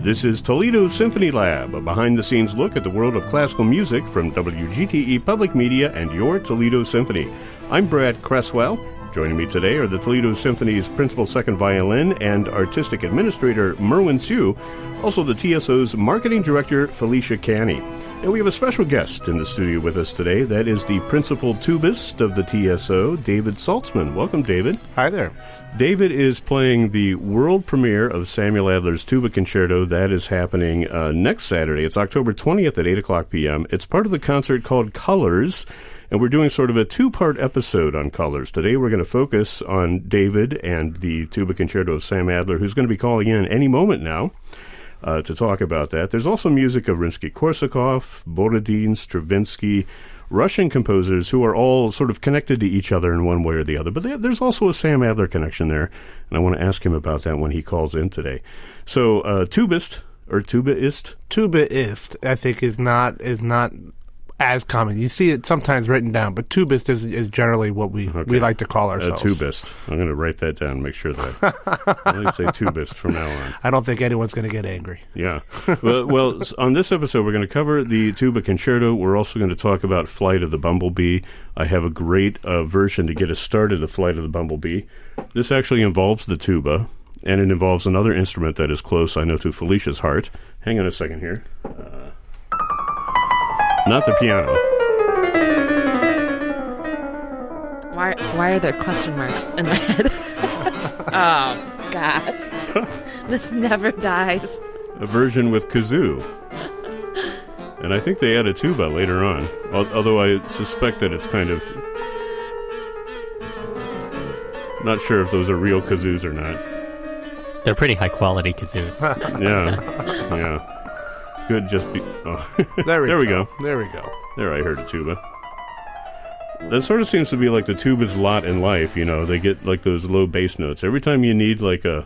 This is Toledo Symphony Lab, a behind-the-scenes look at the world of classical music from WGTE Public Media and your Toledo Symphony. I'm Brad Cresswell. Joining me today are the Toledo Symphony's principal second violin and artistic administrator, Merwin Siu, also the TSO's marketing director, Felicia Canny. And we have a special guest in the studio with us today. That is the principal tubist of the TSO, David Saltzman. Welcome, David. Hi there. David is playing the world premiere of Samuel Adler's Tuba Concerto. That is happening next Saturday. It's October 20th at 8 o'clock p.m. It's part of the concert called Colors, and we're doing sort of a two-part episode on Colors. Today we're going to focus on David and the Tuba Concerto of Sam Adler, who's going to be calling in any moment now to talk about that. There's also music of Rimsky-Korsakov, Borodin, Stravinsky, Russian composers who are all sort of connected to each other in one way or the other. But there's also a Sam Adler connection there, and I want to ask him about that when he calls in today. So, tubist, or tubaist? Tubaist, I think, is not as common. You see it sometimes written down, but tubist is generally what we like to call ourselves. Tubist. I'm going to write that down and make sure that I only say tubist from now on. I don't think anyone's going to get angry. Yeah. Well, on this episode, we're going to cover the Tuba Concerto. We're also going to talk about Flight of the Bumblebee. I have a great version to get us started of Flight of the Bumblebee. This actually involves the tuba, and it involves another instrument that is close, I know, to Felicia's heart. Hang on a second here. Not the piano. Why are there question marks in my head? Oh, God. This never dies. A version with kazoo. And I think they add a tuba later on, although I suspect that it's kind of... Not sure if those are real kazoos or not. They're pretty high-quality kazoos. Yeah. Could just be... Oh. There we go. There we go. There, I heard a tuba. That sort of seems to be like the tuba's lot in life, you know. They get like those low bass notes. Every time you need like a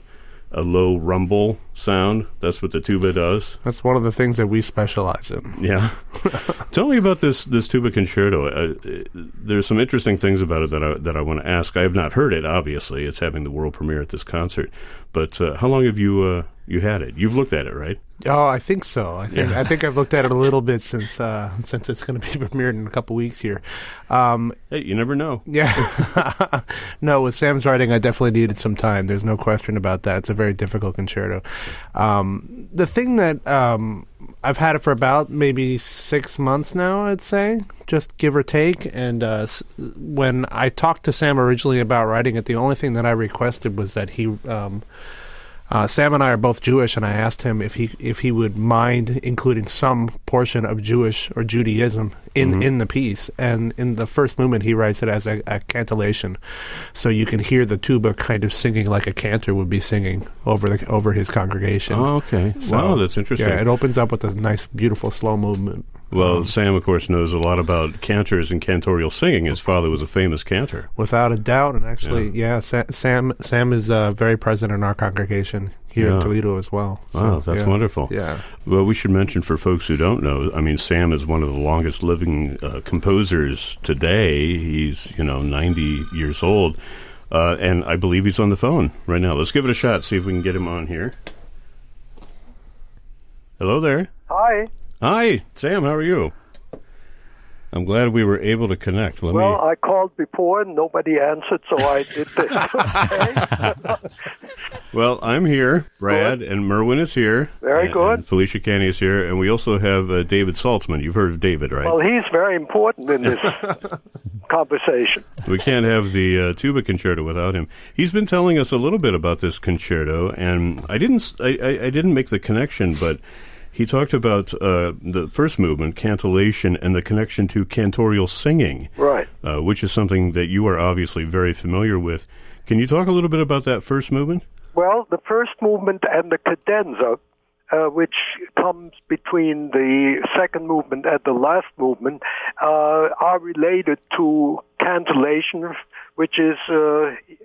low rumble sound, that's what the tuba does. That's one of the things that we specialize in. Yeah. Tell me about this Tuba Concerto. There's some interesting things about it that I want to ask. I have not heard it, obviously. It's having the world premiere at this concert. But how long have you had it? You've looked at it, right? Oh, I think so. I think I've looked at it a little bit since it's going to be premiered in a couple weeks here. Hey, you never know. Yeah. No, with Sam's writing, I definitely needed some time. There's no question about that. It's a very difficult concerto. The thing that I've had it for about maybe 6 months now, I'd say, just give or take. And when I talked to Sam originally about writing it, the only thing that I requested was that he... Sam and I are both Jewish, and I asked him if he would mind including some portion of Jewish or Judaism in the piece. And in the first movement, he writes it as a cantillation, so you can hear the tuba kind of singing like a cantor would be singing over his congregation. Oh, okay. So, wow, that's interesting. Yeah, it opens up with a nice, beautiful, slow movement. Well, Sam, of course, knows a lot about cantors and cantorial singing. His father was a famous cantor. Without a doubt. And actually, Sam is very present in our congregation here in Toledo as well. So, wow, that's wonderful. Yeah. Well, we should mention for folks who don't know, I mean, Sam is one of the longest living composers today. He's, 90 years old. And I believe he's on the phone right now. Let's give it a shot, see if we can get him on here. Hello there. Hi. Hi, Sam, how are you? I'm glad we were able to connect. I called before and nobody answered, so I did this. Okay. Well, I'm here. Brad and Merwin is here. Very good. And Felicia Canny is here. And we also have David Saltzman. You've heard of David, right? Well, he's very important in this conversation. We can't have the Tuba Concerto without him. He's been telling us a little bit about this concerto, and I didn't make the connection, but... He talked about the first movement, cantillation, and the connection to cantorial singing, right? Which is something that you are obviously very familiar with. Can you talk a little bit about that first movement? Well, the first movement and the cadenza, which comes between the second movement and the last movement, are related to cantillation, which is,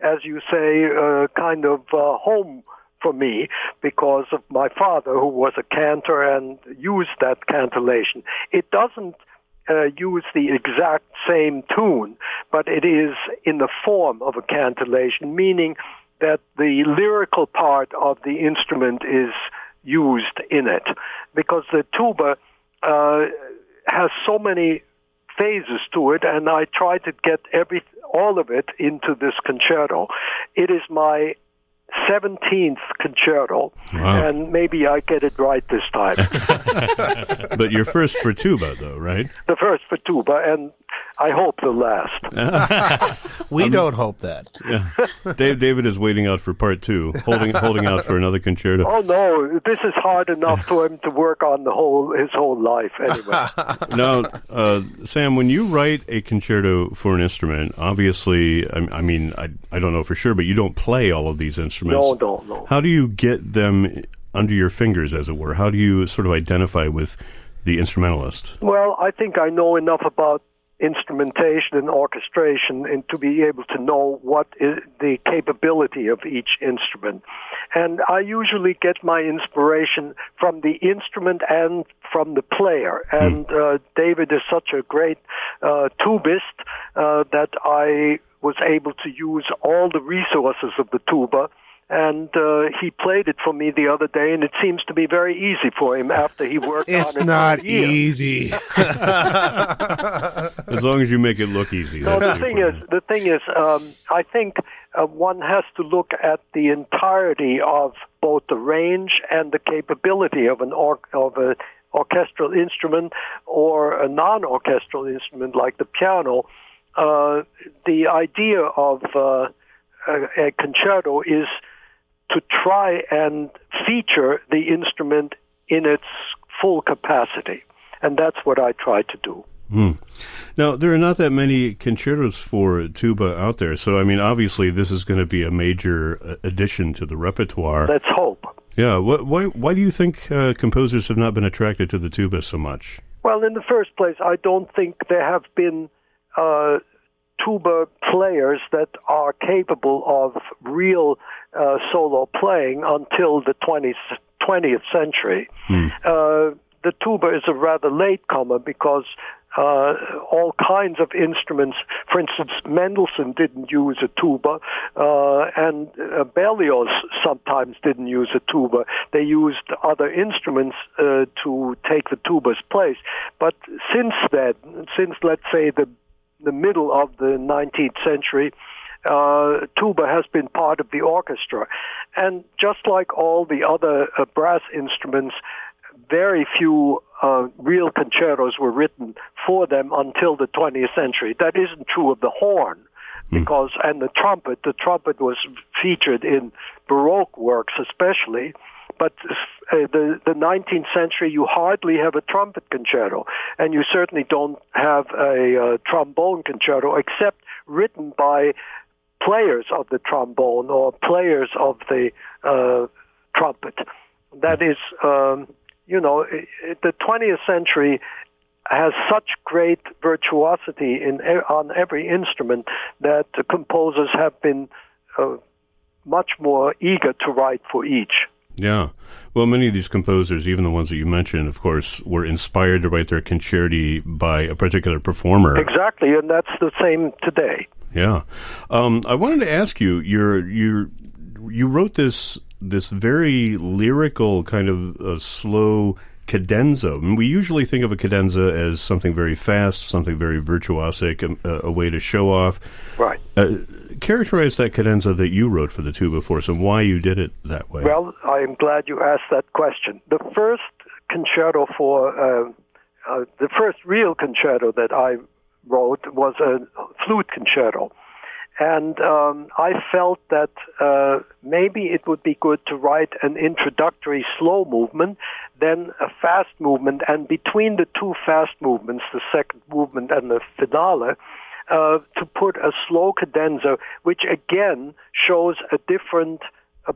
as you say, kind of home for me because of my father, who was a cantor and used that cantillation. It doesn't use the exact same tune, but it is in the form of a cantillation, meaning that the lyrical part of the instrument is used in it, because the tuba has so many phases to it, and I try to get all of it into this concerto. It is my 17th concerto, and maybe I get it right this time. But you're first for tuba, though, right? The first for tuba, and I hope the last. We don't hope that. Yeah. David is waiting out for part 2, holding out for another concerto. Oh no, this is hard enough for him to work on his whole life anyway. Now, Sam, when you write a concerto for an instrument, obviously, I mean, I don't know for sure, but you don't play all of these instruments. No. How do you get them under your fingers, as it were? How do you sort of identify with the instrumentalist? Well, I think I know enough about instrumentation and orchestration and to be able to know what is the capability of each instrument. And I usually get my inspiration from the instrument and from the player. And David is such a great tubist that I was able to use all the resources of the tuba. And he played it for me the other day, and it seems to be very easy for him after he worked on it. It's not easy. As long as you make it look easy. No, the thing is, I think one has to look at the entirety of both the range and the capability of an orchestral instrument or a non-orchestral instrument like the piano. The idea of a concerto is to try and feature the instrument in its full capacity. And that's what I try to do. Now, there are not that many concertos for tuba out there, so, I mean, obviously this is going to be a major addition to the repertoire. Let's hope. Yeah. Why do you think composers have not been attracted to the tuba so much? Well, in the first place, I don't think there have been tuba players that are capable of real solo playing until the 20th century. The tuba is a rather late comer because all kinds of instruments, for instance, Mendelssohn didn't use a tuba, and Berlioz sometimes didn't use a tuba. They used other instruments to take the tuba's place. But since then, let's say the middle of the 19th century, tuba has been part of the orchestra. And just like all the other brass instruments, very few real concertos were written for them until the 20th century. That isn't true of the horn, because and the trumpet was featured in Baroque works especially. But the 19th century, you hardly have a trumpet concerto, and you certainly don't have a trombone concerto, except written by players of the trombone or players of the trumpet. That is, the 20th century has such great virtuosity on every instrument that the composers have been much more eager to write for each. Yeah. Well, many of these composers, even the ones that you mentioned, of course, were inspired to write their concerti by a particular performer. Exactly, and that's the same today. Yeah. I wanted to ask you, you wrote this very lyrical kind of slow cadenza. I mean, we usually think of a cadenza as something very fast, something very virtuosic, a way to show off. Right. Characterize that cadenza that you wrote for the tuba for us and why you did it that way. Well, I am glad you asked that question. The first concerto the first real concerto that I wrote was a flute concerto. And I felt that maybe it would be good to write an introductory slow movement, then a fast movement, and between the two fast movements, the second movement and the finale, to put a slow cadenza, which again shows a different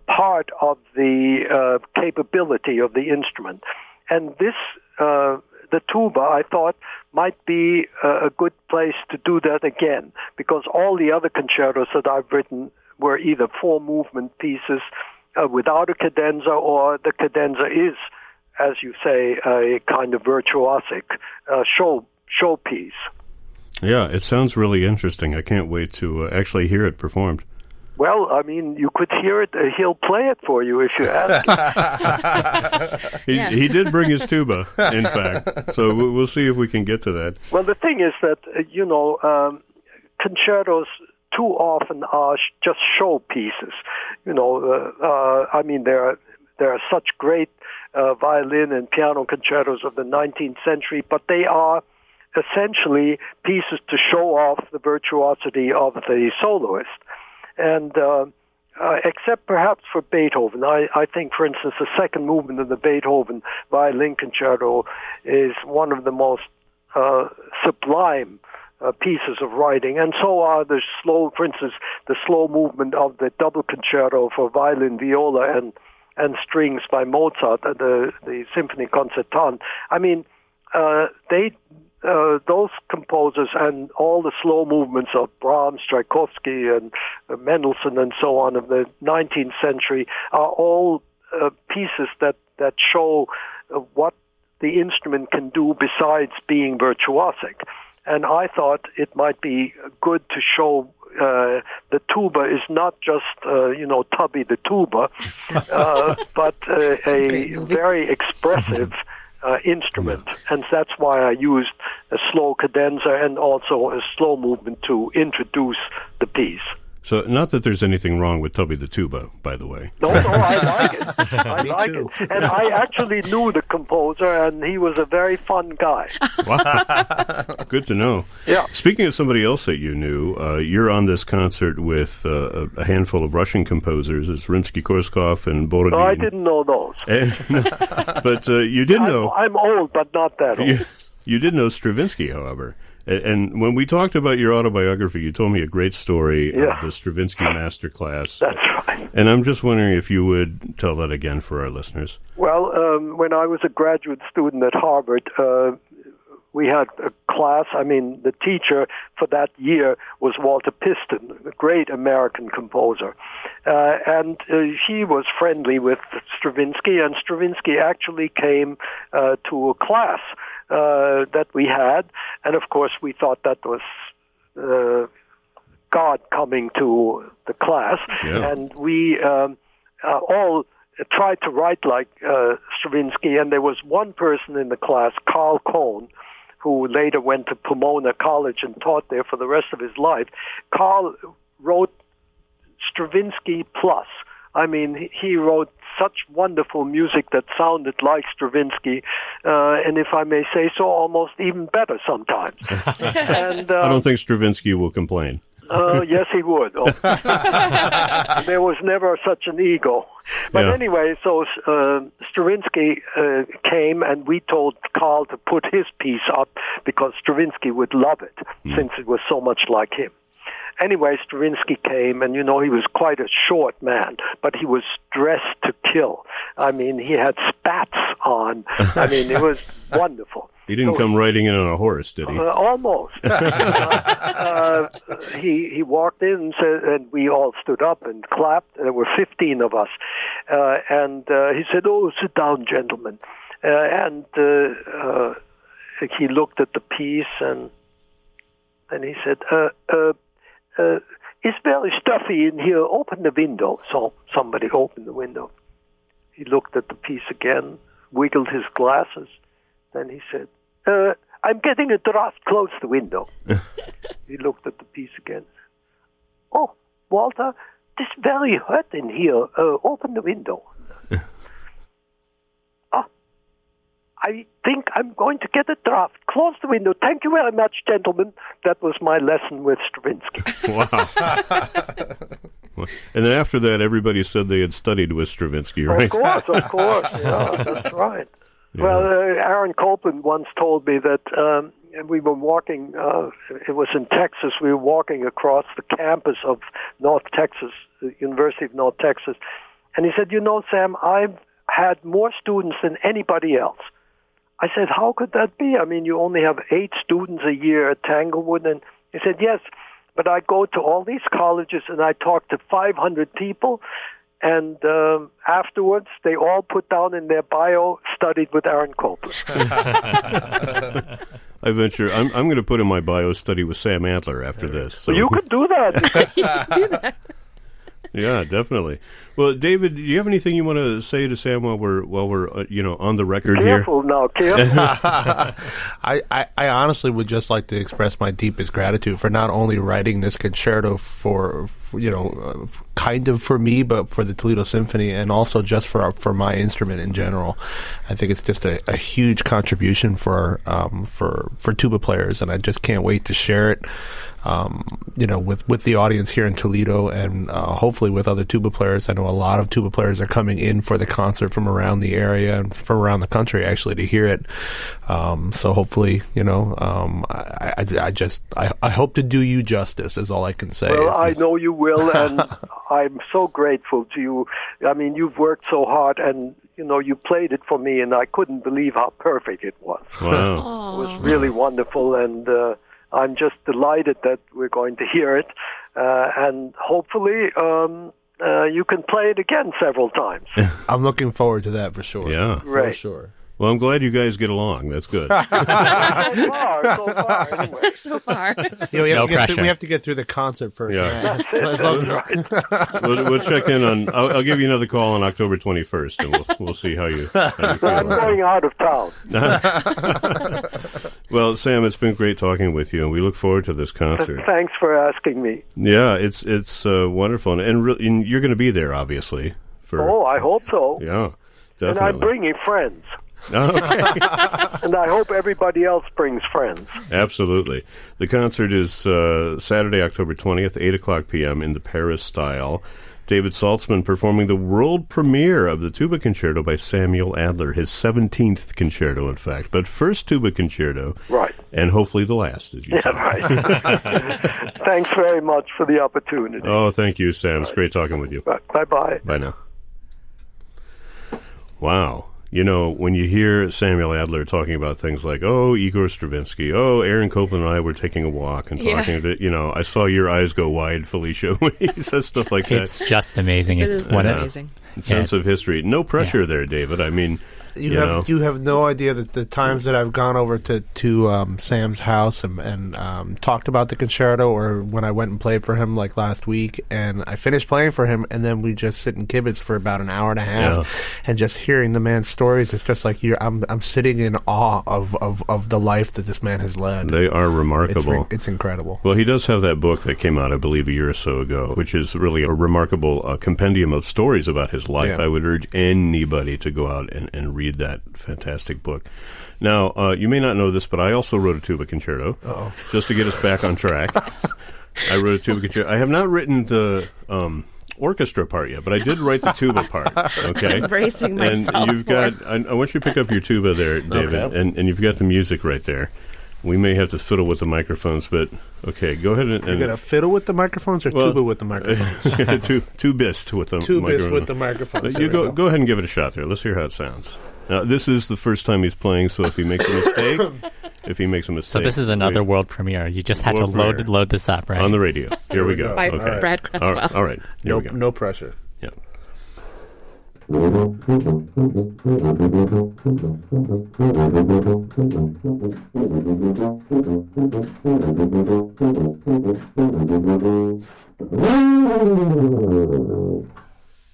part of the capability of the instrument. And this, the tuba, I thought, might be a good place to do that again, because all the other concertos that I've written were either four-movement pieces without a cadenza, or the cadenza is, as you say, a kind of virtuosic showpiece. Yeah, it sounds really interesting. I can't wait to actually hear it performed. Well, I mean, you could hear it. He'll play it for you if you ask him. He did bring his tuba, in fact. So we'll see if we can get to that. Well, the thing is that, concertos too often are just show pieces. I mean, there are such great violin and piano concertos of the 19th century, but they are essentially pieces to show off the virtuosity of the soloist. And except perhaps for Beethoven, I think, for instance, the second movement of the Beethoven violin concerto is one of the most sublime pieces of writing, and so are the slow, for instance, the slow movement of the double concerto for violin, viola, and strings by Mozart, the Symphony Concertant. I mean, those composers and all the slow movements of Brahms, Tchaikovsky, and Mendelssohn, and so on of the 19th century are all pieces that show what the instrument can do besides being virtuosic. And I thought it might be good to show the tuba is not just, Tubby the tuba, but a very expressive instrument. And that's why I used a slow cadenza and also a slow movement to introduce the piece. So, not that there's anything wrong with Tubby the tuba, by the way. No, I like it. I like it. And I actually knew the composer, and he was a very fun guy. Wow. Good to know. Yeah. Speaking of somebody else that you knew, you're on this concert with a handful of Russian composers. It's Rimsky-Korsakov and Bumblebee. No, I didn't know those. But you did know... I'm old, but not that old. You did know Stravinsky, however. And when we talked about your autobiography, you told me a great story of the Stravinsky Masterclass. That's right. And I'm just wondering if you would tell that again for our listeners. Well, when I was a graduate student at Harvard, we had a class. I mean, the teacher for that year was Walter Piston, a great American composer. And he was friendly with Stravinsky, and Stravinsky actually came to a class that we had, and of course we thought that was God coming to the class, and we all tried to write like Stravinsky, and there was one person in the class, Carl Cohn, who later went to Pomona College and taught there for the rest of his life. Carl wrote Stravinsky plus. I mean, he wrote such wonderful music that sounded like Stravinsky, and if I may say so, almost even better sometimes. And, I don't think Stravinsky will complain. Yes, he would. Oh. There was never such an ego. But anyway, so Stravinsky came, and we told Carl to put his piece up because Stravinsky would love it, since it was so much like him. Anyway, Stravinsky came, and, he was quite a short man, but he was dressed to kill. I mean, he had spats on. I mean, it was wonderful. He didn't come riding in on a horse, did he? Almost. He walked in and said, and we all stood up and clapped. There were 15 of us. And he said, "Oh, sit down, gentlemen." And he looked at the piece, and he said, "It's very stuffy in here. Open the window." So somebody opened the window. He looked at the piece again, wiggled his glasses. Then he said, "I'm getting a draft. Close the window." He looked at the piece again. "Oh, Walter, it's very hot in here. Open the window." "I think I'm going to get a draft. Close the window. Thank you very much, gentlemen." That was my lesson with Stravinsky. Wow. And then after that, everybody said they had studied with Stravinsky, right? Of course. Yeah, that's right. Yeah. Well, Aaron Copland once told me that we were walking, it was in Texas, we were walking across the campus of North Texas, the University of North Texas, and he said, "Sam, I've had more students than anybody else." I said, "How could that be? I mean, you only have 8 students a year at Tanglewood." And he said, "Yes, but I go to all these colleges and I talk to 500 people, and afterwards they all put down in their bio, studied with Aaron Copland." I venture, I'm going to put in my bio, study with Sam Adler after this. So. You could do that. Do that. Yeah, definitely. Well, David, do you have anything you want to say to Sam while we're on the record Careful now, careful. I honestly would just like to express my deepest gratitude for not only writing this concerto for kind of for me, but for the Toledo Symphony, and also just for my instrument in general. I think it's just a huge contribution for tuba players, and I just can't wait to share it. With the audience here in Toledo, and hopefully with other tuba players. I know a lot of tuba players are coming in for the concert from around the area and from around the country, actually, to hear it. So hopefully, I hope to do you justice, is all I can say. Well, I know you will, and I'm so grateful to you. I mean, you've worked so hard, and you played it for me, and I couldn't believe how perfect it was. Wow. It was really wonderful, and I'm just delighted that we're going to hear it, and hopefully you can play it again several times. I'm looking forward to that for sure. Yeah. Right. For sure. Well, I'm glad you guys get along. That's good. So far, anyway. So far. We No pressure. have to get through the concert first. Yeah. As long as- We'll check in on. I'll give you another call on October 21st, and we'll see how you feel. I'm going out of town. Well, Sam, it's been great talking with you, and we look forward to this concert. Thanks for asking me. Yeah, it's wonderful, and you're going to be there, obviously. Oh, I hope so. Yeah, And definitely. I'm bringing friends. Okay. And I hope everybody else brings friends. Absolutely. The concert is Saturday, October 20th, 8 o'clock p.m. in the Paris style. David Saltzman performing the world premiere of the Tuba Concerto by Samuel Adler, his 17th concerto, in fact. But first Tuba Concerto. Right. And hopefully the last, as you said. Right. Thanks very much for the opportunity. Oh, thank you, Sam. It's great talking with you. Bye-bye. Bye now. Wow. When you hear Samuel Adler talking about things like, Igor Stravinsky, Aaron Copland and I were taking a walk and talking to, I saw your eyes go wide, Felicia, when he says stuff like that. It's just amazing. It's amazing. Sense of history. No pressure there, David. I mean, You have no idea that the times that I've gone over to Sam's house and talked about the concerto, or when I went and played for him like last week, and I finished playing for him, and then we just sit and kibitz for about an hour and a half, and just hearing the man's stories, it's just like I'm sitting in awe of the life that this man has led. They are remarkable. It's incredible. Well, he does have that book that came out, I believe, a year or so ago, which is really a remarkable compendium of stories about his life. Yeah. I would urge anybody to go out and read that fantastic book. Now, you may not know this, but I also wrote a tuba concerto, just to get us back on track. I wrote a tuba concerto. I have not written the orchestra part yet, but I did write the tuba part. Okay, I'm bracing myself. And you've got. I want you to pick up your tuba there, David, Okay. and you've got the music right there. We may have to fiddle with the microphones, but okay, go ahead and. You're going to fiddle with the microphones or tuba with the microphones? Tubist with the Tubist with the microphones. You go ahead and give it a shot there. Let's hear how it sounds. Now, this is the first time he's playing, so if he makes a mistake, So this is another world premiere. You just had to load this up, right? on the radio. Here we go. By Okay. Brad Cresswell. All right. Here we go. No pressure. Yeah.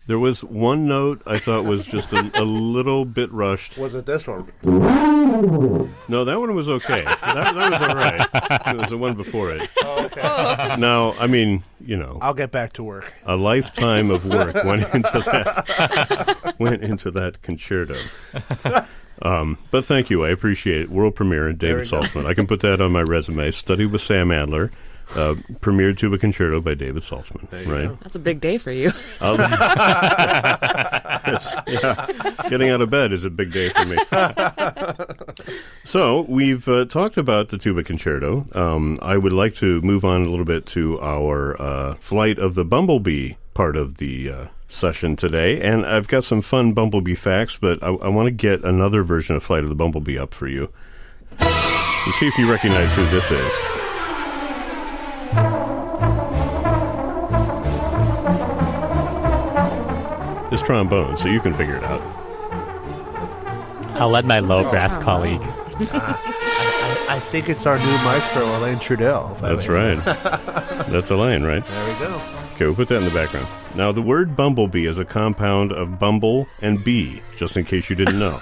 There was one note I thought was just a little bit rushed. Was it this one? No, that one was okay. That was all right. It was the one before it. Oh, okay. Now, I mean, I'll get back to work. a lifetime of work went into that concerto. But thank you. I appreciate it. World premiere, David Saltzman. I can put that on my resume. Study with Sam Adler. Premiere tuba concerto by David Saltzman. Right? That's a big day for you. Getting out of bed is a big day for me. So we've talked about the tuba concerto. I would like to move on a little bit to our Flight of the Bumblebee part of the session today, and I've got some fun Bumblebee facts, but I want to get another version of Flight of the Bumblebee up for you. Let's see if you recognize who this is. It's trombone, so you can figure it out. I'll let my low brass colleague. I think it's our new maestro, Elaine Trudell. That's right. That's Elaine, right? There we go. Okay, we'll put that in the background. Now, the word bumblebee is a compound of bumble and bee, just in case you didn't know.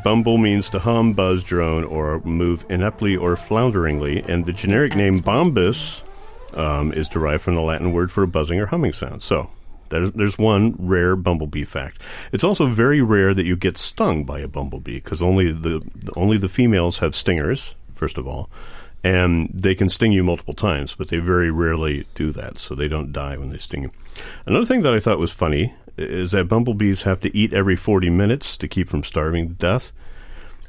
Bumble means to hum, buzz, drone, or move ineptly or flounderingly, and the generic name bombus is derived from the Latin word for a buzzing or humming sound. So, there's one rare bumblebee fact. It's also very rare that you get stung by a bumblebee, because only the females have stingers, first of all, and they can sting you multiple times, but they very rarely do that, so they don't die when they sting you. Another thing that I thought was funny is that bumblebees have to eat every 40 minutes to keep from starving to death.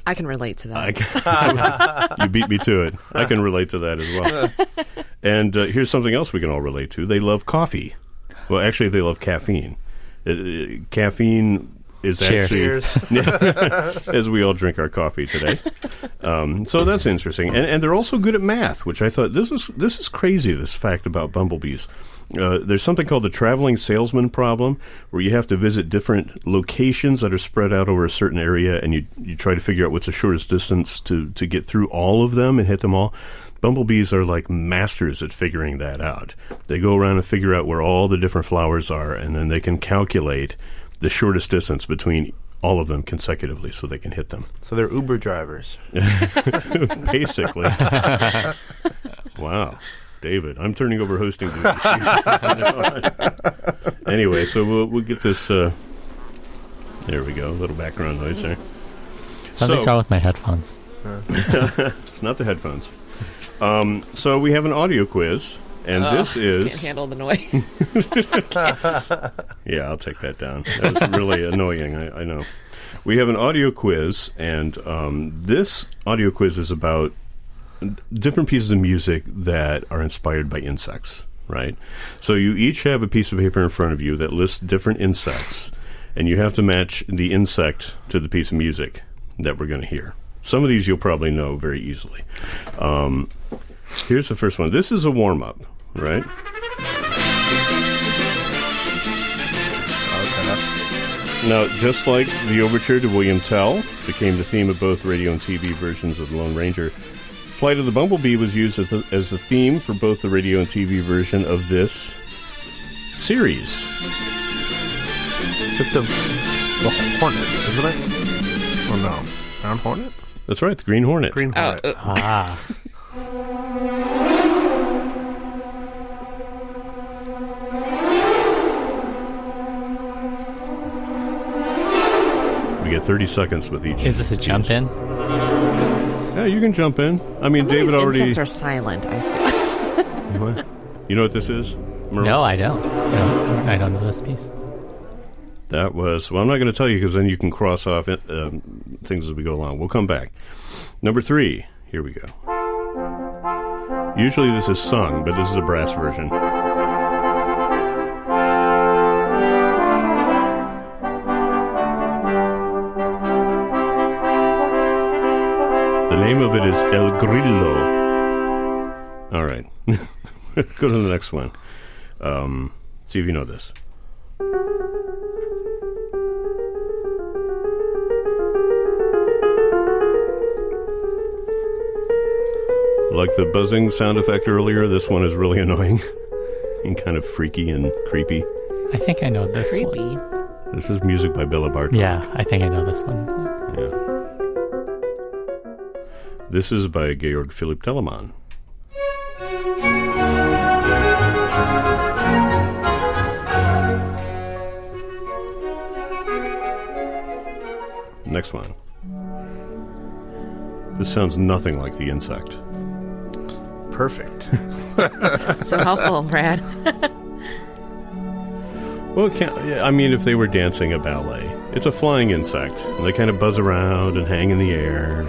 I can relate to that. You beat me to it. I can relate to that as well. And here's something else we can all relate to. They love coffee. Well, actually, they love caffeine. Caffeine is Cheers. actually, as we all drink our coffee today. So that's interesting. And they're also good at math, which I thought, this is crazy, this fact about bumblebees. There's something called the traveling salesman problem, where you have to visit different locations that are spread out over a certain area, and you try to figure out what's the shortest distance to get through all of them and hit them all. Bumblebees are like masters at figuring that out. They go around and figure out where all the different flowers are, and then they can calculate the shortest distance between all of them consecutively so they can hit them. So they're Uber drivers. Basically. Wow. David, I'm turning over hosting duties. Anyway, so we'll get this. There we go. A little background noise there. Something's wrong with my headphones. It's not the headphones. So we have an audio quiz, and this is... Can't handle the noise. Yeah, I'll take that down. That was really annoying, I know. We have an audio quiz, and this audio quiz is about different pieces of music that are inspired by insects, right? So you each have a piece of paper in front of you that lists different insects, and you have to match the insect to the piece of music that we're going to hear. Some of these you'll probably know very easily. Here's the first one. This is a warm-up, right? Okay. Now, just like the overture to William Tell became the theme of both radio and TV versions of The Lone Ranger, Flight of the Bumblebee was used as the theme for both the radio and TV version of this series. It's the Hornet, isn't it? Oh, no. Brown Hornet? That's right, the Green Hornet. Green Hornet. We get 30 seconds with each. Is this a jump in? Yeah, you can jump in. I mean, Some David of these already... insects are silent, I feel. What? You know what this is? Merle? No, I don't. No, I don't know this piece. That was... Well, I'm not going to tell you because then you can cross off things as we go along. We'll come back. Number 3. Here we go. Usually this is sung, but this is a brass version. The name of it is El Grillo. All right. Go to the next one. See if you know this. Like the buzzing sound effect earlier, this one is really annoying and kind of freaky and creepy. I think I know this Creepy. one. This is music by Bela Bartok. Yeah, I think I know this one. Yeah. This is by Georg Philipp Telemann. Next one. This sounds nothing like the insect. Perfect. So helpful, Brad. Well, it can't, I mean, if they were dancing a ballet, it's a flying insect. And they kind of buzz around and hang in the air.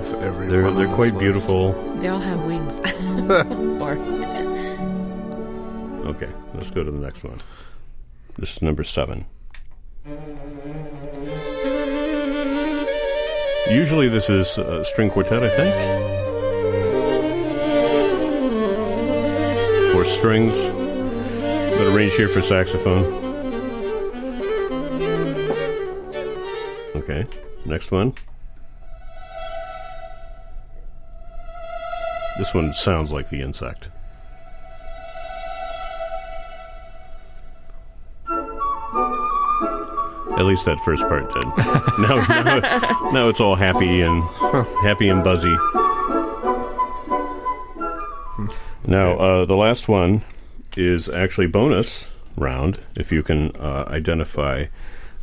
So They're quite beautiful. They all have wings. Or Okay, let's go to the next one. This is number 7. Usually this is a string quartet, I think. 4 strings, but arranged here for saxophone. Okay, next one. This one sounds like the insect. At least that first part did. Now it's all happy and buzzy. Now, the last one is actually bonus round, if you can identify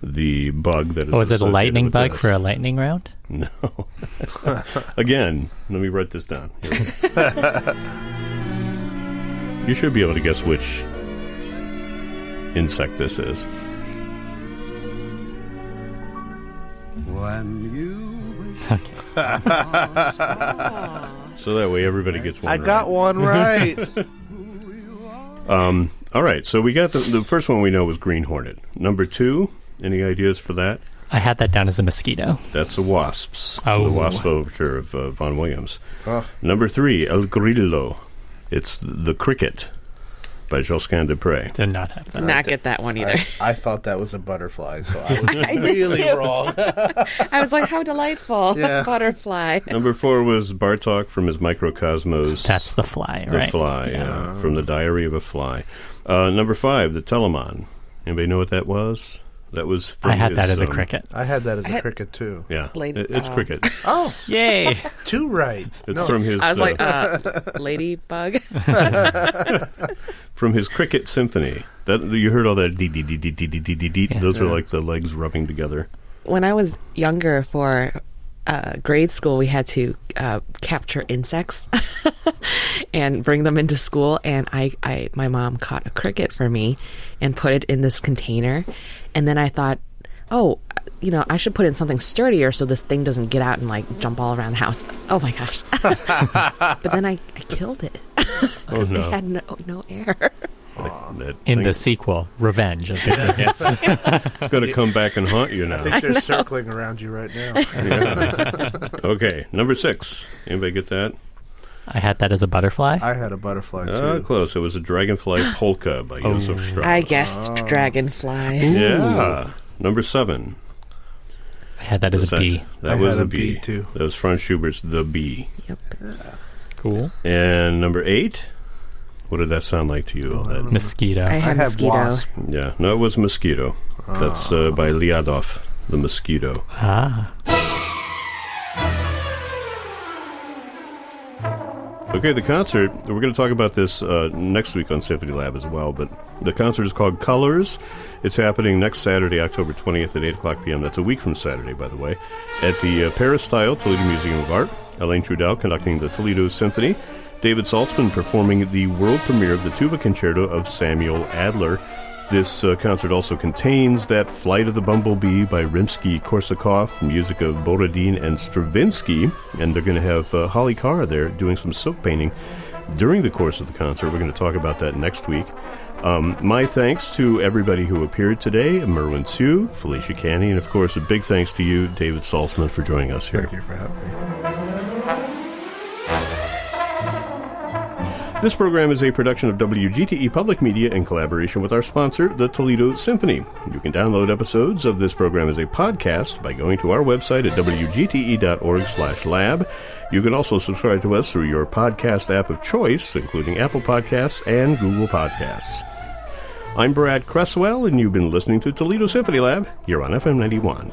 the bug that is. Oh, is it a lightning bug this. for a lightning round? No. Again, let me write this down. You should be able to guess which insect this is. Okay. So that way everybody gets one I right. got one right. All right, so we got the first one we know was green hornet. Number 2, any ideas for that? I had that down as a mosquito. That's the wasps. Oh. The wasp overture of Von Williams. Oh. Number 3, El Grillo. It's the cricket by Josquin des Prez. Did not have that. Did not get that one either. I thought that was a butterfly, so I was I did really too. wrong. I was like, how delightful. Yeah. Butterfly. Number 4 was Bartok from his Microcosmos. That's the fly, The right? fly, yeah, from the Diary of a Fly. Number 5, the Telemon. Anybody know what that was? That was. From I had his, that as a cricket. I had that as a cricket, too. Yeah, Lady- it's cricket. Oh, Yay! 2 right. It's from his. I was like, ladybug. From his Cricket Symphony. That you heard all that dee dee dee dee dee dee dee dee dee. Those are like the legs rubbing together. When I was younger, for grade school, we had to capture insects and bring them into school. And my mom caught a cricket for me and put it in this container. And then I thought, oh, I should put in something sturdier so this thing doesn't get out and like jump all around the house. Oh my gosh! But then I killed it because no. it had no air. That In thing- the sequel, Revenge of the Crickets. it's going to come back and haunt you now. I think they're circling around you right now. Okay, number 6. Anybody get that? I had that as a butterfly. I had a butterfly, too. Close. It was a Dragonfly Polka by Josef Strauss. I guessed dragonfly. Yeah. Number 7. I had that as a bee. That I was had a a bee. bee, too. That was Franz Schubert's The Bee. Yep. Cool. And number 8. What did that sound like to you? That, Mosquito. I I had had mosquito. wasp. yeah. No, it was Mosquito. That's by Liadov, The Mosquito. Ah. Okay, the concert, we're going to talk about this next week on Symphony Lab as well, but the concert is called Colors. It's happening next Saturday, October 20th at 8 o'clock p.m. That's a week from Saturday, by the way, at the Peristyle Toledo Museum of Art. Elaine Trudell conducting the Toledo Symphony. David Saltzman performing the world premiere of the Tuba Concerto of Samuel Adler. This concert also contains that Flight of the Bumblebee by Rimsky-Korsakov, music of Borodin and Stravinsky, and they're going to have Holly Carr there doing some silk painting during the course of the concert. We're going to talk about that next week. My thanks to everybody who appeared today, Merwin Sue, Felicia Canny, and of course a big thanks to you, David Saltzman, for joining us here. Thank you for having me. This program is a production of WGTE Public Media in collaboration with our sponsor, the Toledo Symphony. You can download episodes of this program as a podcast by going to our website at wgte.org/lab. You can also subscribe to us through your podcast app of choice, including Apple Podcasts and Google Podcasts. I'm Brad Cresswell, and you've been listening to Toledo Symphony Lab here on FM 91.